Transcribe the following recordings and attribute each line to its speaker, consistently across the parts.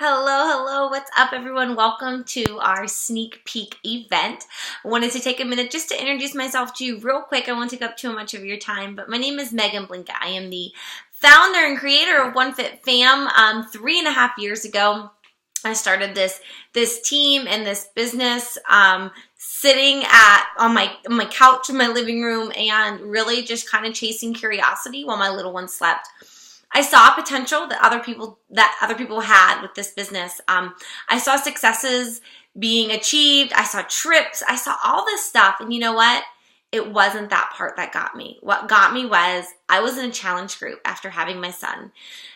Speaker 1: Hello, what's up everyone? Welcome to our sneak peek event. I wanted to take a minute just to introduce myself to you real quick. I won't take up too much of your time, but my name is maeganblinka. I am the founder and creator of One Fit Fam. 3.5 years ago, I started this team and this business sitting on my couch in my living room and really just kind of chasing curiosity while my little one slept. I saw potential that other people had with this business. I saw successes being achieved. I saw trips. I saw all this stuff. And you know what? It wasn't that part that got me. What got me was I was in a challenge group after having my son.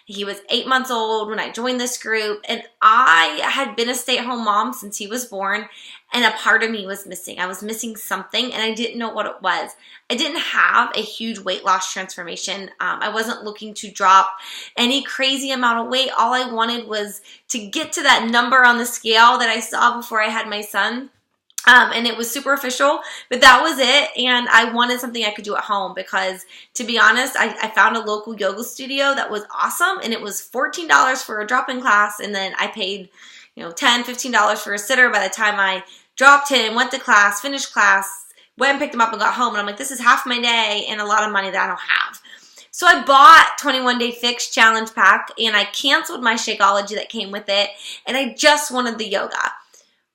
Speaker 1: He was 8 months old when I joined this group, and I had been a stay-at-home mom since he was born, and a part of me was missing. I was missing something, and I didn't know what it was. I didn't have a huge weight loss transformation. I wasn't looking to drop any crazy amount of weight. All I wanted was to get to that number on the scale that I saw before I had my son. And it was superficial, but that was it. And I wanted something I could do at home because, to be honest, I found a local yoga studio that was awesome, and it was $14 for a drop-in class, and then I paid, $10, $15 for a sitter by the time I dropped him, went to class, finished class, went and picked him up and got home. And I'm like, this is half my day and a lot of money that I don't have. So I bought 21 Day Fix Challenge Pack, and I canceled my Shakeology that came with it, and I just wanted the yoga.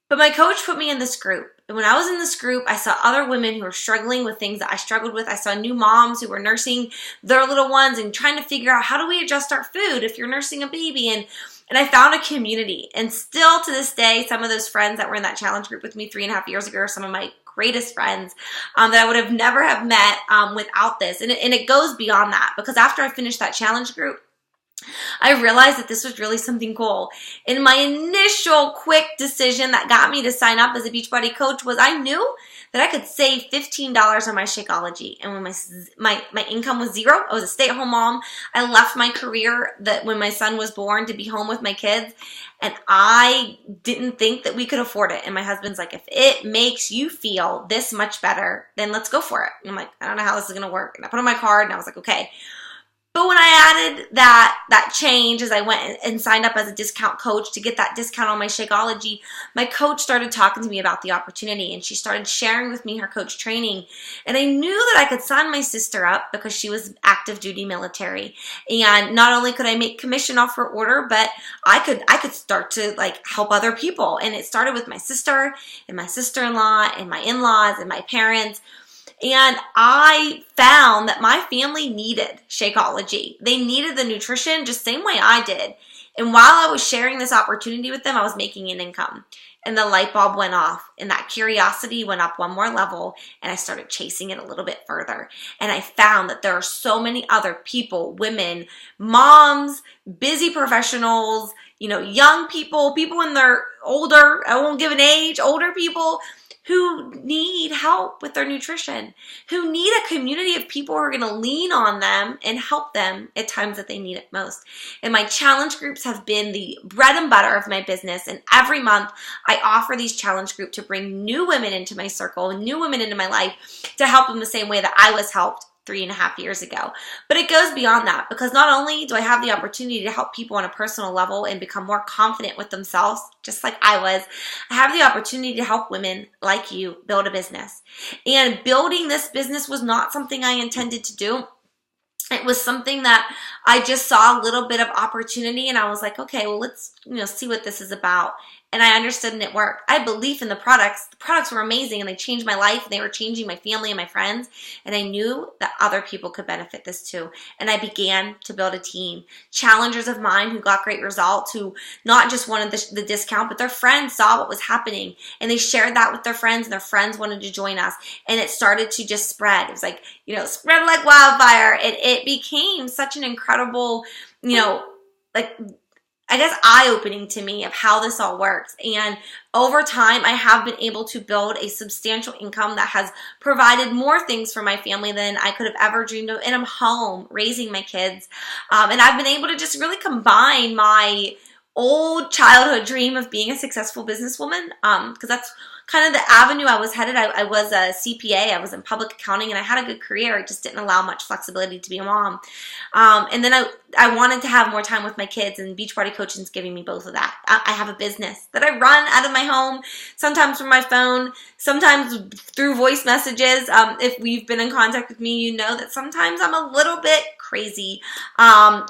Speaker 1: But my coach put me in this group. And when I was in this group, I saw other women who were struggling with things that I struggled with. I saw new moms who were nursing their little ones and trying to figure out, how do we adjust our food if you're nursing a baby? And I found a community. And still to this day, some of those friends that were in that challenge group with me 3.5 years ago are some of my greatest friends that I would have never have met without this. And it goes beyond that, because after I finished that challenge group, I realized that this was really something cool. And my initial quick decision that got me to sign up as a Beachbody coach was I knew that I could save $15 on my Shakeology. And when my income was zero, I was a stay-at-home mom. I left my career when my son was born to be home with my kids. And I didn't think that we could afford it. And my husband's like, if it makes you feel this much better, then let's go for it. And I'm like, I don't know how this is going to work. And I put on my card and I was like, okay. But when I added that change, as I went and signed up as a discount coach to get that discount on my Shakeology, my coach started talking to me about the opportunity, and she started sharing with me her coach training. And I knew that I could sign my sister up because she was active duty military. And not only could I make commission off her order, but I could start to help other people. And it started with my sister and my sister-in-law and my in-laws and my parents. And I found that my family needed Shakeology. They needed the nutrition just same way I did. And while I was sharing this opportunity with them, I was making an income. And the light bulb went off, and that curiosity went up one more level, and I started chasing it a little bit further. And I found that there are so many other people, women, moms, busy professionals, young people in their older, I won't give an age, older people, who need help with their nutrition, who need a community of people who are going to lean on them and help them at times that they need it most. And my challenge groups have been the bread and butter of my business. And every month I offer these challenge groups to bring new women into my circle, new women into my life, to help them the same way that I was helped 3.5 years ago. But it goes beyond that, because not only do I have the opportunity to help people on a personal level and become more confident with themselves, just like I was, I have the opportunity to help women like you build a business. And building this business was not something I intended to do. It was something that I just saw a little bit of opportunity, and I was like, okay, well, let's see what this is about. And I understood, and it worked. I had belief in the products. The products were amazing, and they changed my life, and they were changing my family and my friends. And I knew that other people could benefit this too. And I began to build a team. Challengers of mine who got great results, who not just wanted the discount, but their friends saw what was happening, and they shared that with their friends, and their friends wanted to join us. And it started to just spread. It was like, spread like wildfire. And it became such an incredible, I guess, eye-opening to me of how this all works. And over time, I have been able to build a substantial income that has provided more things for my family than I could have ever dreamed of. And I'm home raising my kids. And I've been able to just really combine my old childhood dream of being a successful businesswoman, because that's kind of the avenue I was headed. I was a CPA, I was in public accounting, and I had a good career. It just didn't allow much flexibility to be a mom. And then I wanted to have more time with my kids, and Beachbody Coaching is giving me both of that. I have a business that I run out of my home, sometimes from my phone, sometimes through voice messages. If we've been in contact with me, you know that sometimes I'm a little bit crazy.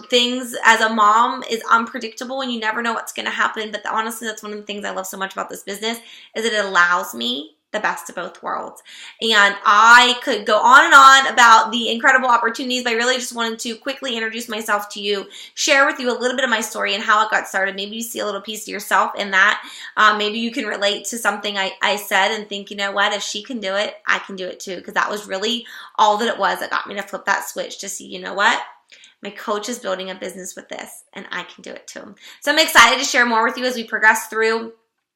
Speaker 1: Things as a mom is unpredictable and you never know what's going to happen. But honestly, that's one of the things I love so much about this business is that it allows me the best of both worlds. And I could go on and on about the incredible opportunities, but I really just wanted to quickly introduce myself to you, share with you a little bit of my story and how it got started. Maybe you see a little piece of yourself in that. Maybe you can relate to something I said and think, you know what, if she can do it, I can do it too. Because that was really all that it was that got me to flip that switch to see, you know what? My coach is building a business with this and I can do it too. So I'm excited to share more with you as we progress through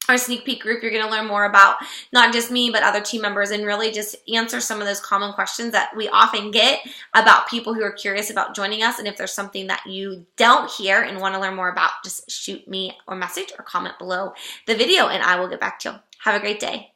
Speaker 1: our sneak peek group. You're going to learn more about not just me, but other team members, and really just answer some of those common questions that we often get about people who are curious about joining us. And if there's something that you don't hear and want to learn more about, just shoot me a message or comment below the video and I will get back to you. Have a great day.